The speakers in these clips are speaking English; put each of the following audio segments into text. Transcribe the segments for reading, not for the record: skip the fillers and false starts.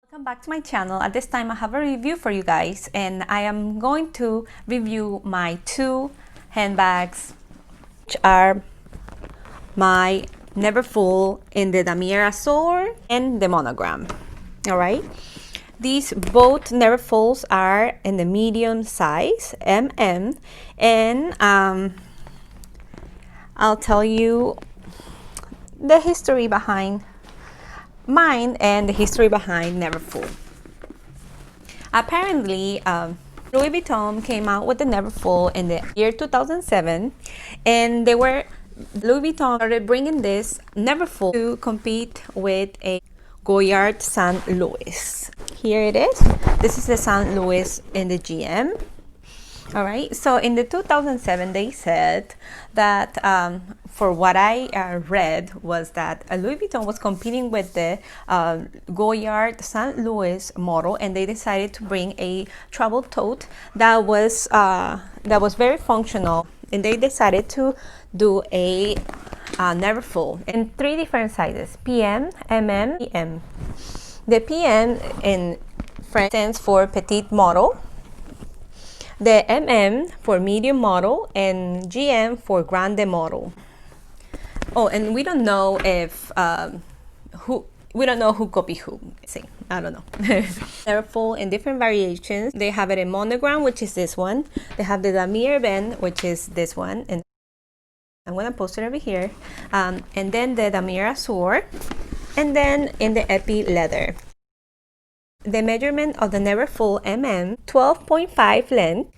Welcome back to my channel. At this time I have a review for you guys, and I am going to review my two handbags, which are my Neverfull in the Damier Azur and the monogram. Alright, these both Neverfulls are in the medium size, MM, and I'll tell you the history behind mine and the history behind Neverfull. Apparently, Louis Vuitton came out with the Neverfull in the year 2007, and Louis Vuitton started bringing this Neverfull to compete with a Goyard St. Louis. Here it is. This is the St. Louis in the GM. All right, so in the 2007 they said that for what I read was that Louis Vuitton was competing with the Goyard St. Louis model, and they decided to bring a travel tote that was very functional, and they decided to do a Neverfull in three different sizes: PM, MM, PM. The PM in French stands for petite model, the MM for medium model, and GM for grande model. Oh, and we don't know if who copied who. See, I don't know. They're full in different variations. They have it in monogram, which is this one. They have the Damier Ben, which is this one, and I'm gonna post it over here. And then the Damier Azur, and then in the Epi leather. The measurement of the Neverfull MM: 12.5 length,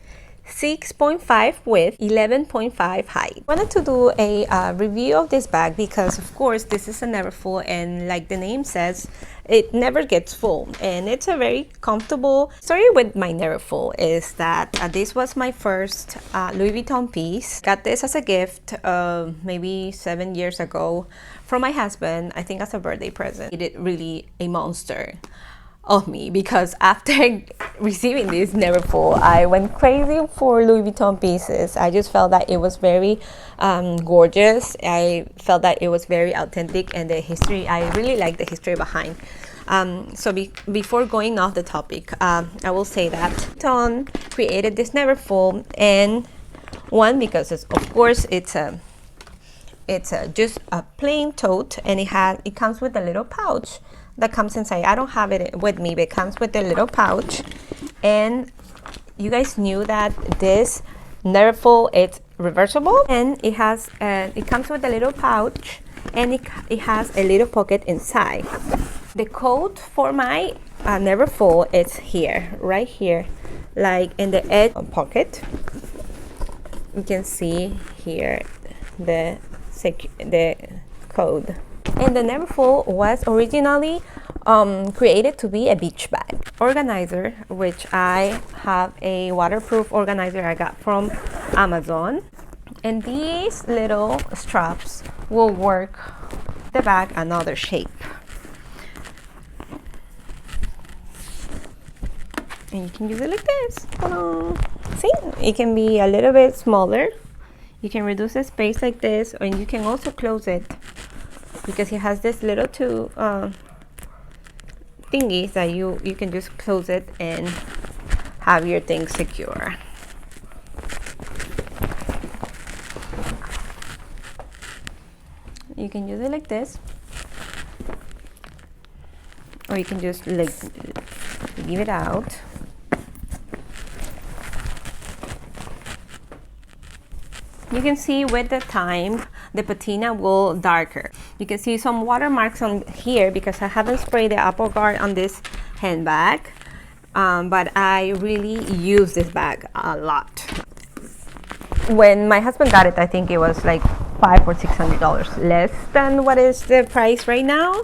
6.5 width, 11.5 height. I wanted to do a review of this bag because, of course, this is a Neverfull, and like the name says, it never gets full, and it's a very comfortable. Story with my Neverfull is that this was my first Louis Vuitton piece. Got this as a gift maybe 7 years ago from my husband, I think as a birthday present. It is really a monster of me, because after receiving this Neverfull, I went crazy for Louis Vuitton pieces. I just felt that it was very gorgeous. I felt that it was very authentic, and the history, I really like the history behind. Before going off the topic, I will say that Vuitton created this Neverfull, and one, because it's, of course, it's just a plain tote, and it comes with a little pouch that comes inside. I don't have it with me, but it comes with a little pouch. And you guys knew that this Neverfull, it's reversible, and it comes with a little pouch, and it has a little pocket inside. The code for my Neverfull is here, right here, like in the edge pocket. You can see here the code. And the Neverfull was originally created to be a beach bag. Organizer, which I have a waterproof organizer I got from Amazon. And these little straps will work the bag another shape. And you can use it like this. Ta-da! See, it can be a little bit smaller. You can reduce the space like this, and you can also close it, because it has this little two thingies that you can just close it and have your things secure. You can use it like this, or you can just like leave it out. You can see with the time the patina will darker. You can see some watermarks on here because I haven't sprayed the Apple Guard on this handbag, but I really use this bag a lot. When my husband got it, I think it was like $500 or $600 less than what is the price right now.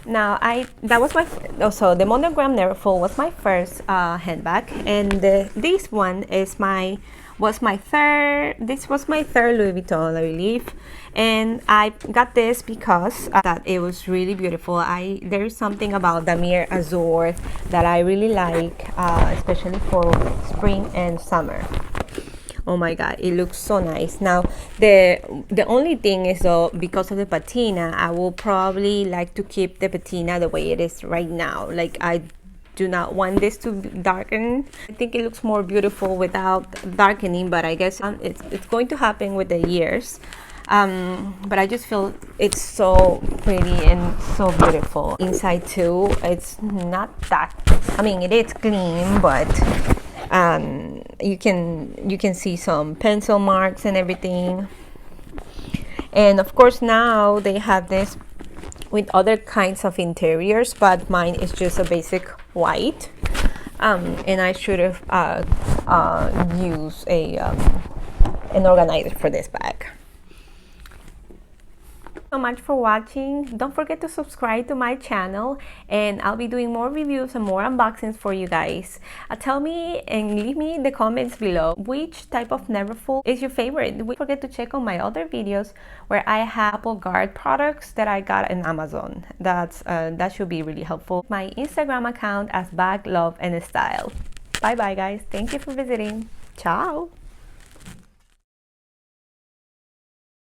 Now the monogram Neverfull was my first handbag, and this one was my third Louis Vuitton, I believe, and I got this because that it was really beautiful. There is something about Damier Azur that I really like, especially for spring and summer. Oh my god, it looks so nice. Now the only thing is, though, because of the patina, I will probably like to keep the patina the way it is right now. Like, I do not want this to darken. I think it looks more beautiful without darkening, but I guess it's going to happen with the years. But I just feel it's so pretty and so beautiful. Inside too, it's not that, I mean, it is clean, but you can see some pencil marks and everything. And of course now they have this with other kinds of interiors, but mine is just a basic white. And I should have used an organizer for this bag. So much for watching. Don't forget to subscribe to my channel, and I'll be doing more reviews and more unboxings for you guys. Tell me and leave me in the comments below which type of Neverfull is your favorite. Don't forget to check on my other videos where I have Apple Guard products that I got on Amazon. That should be really helpful. My Instagram account as Bag Love and Style. Bye bye guys. Thank you for visiting. Ciao.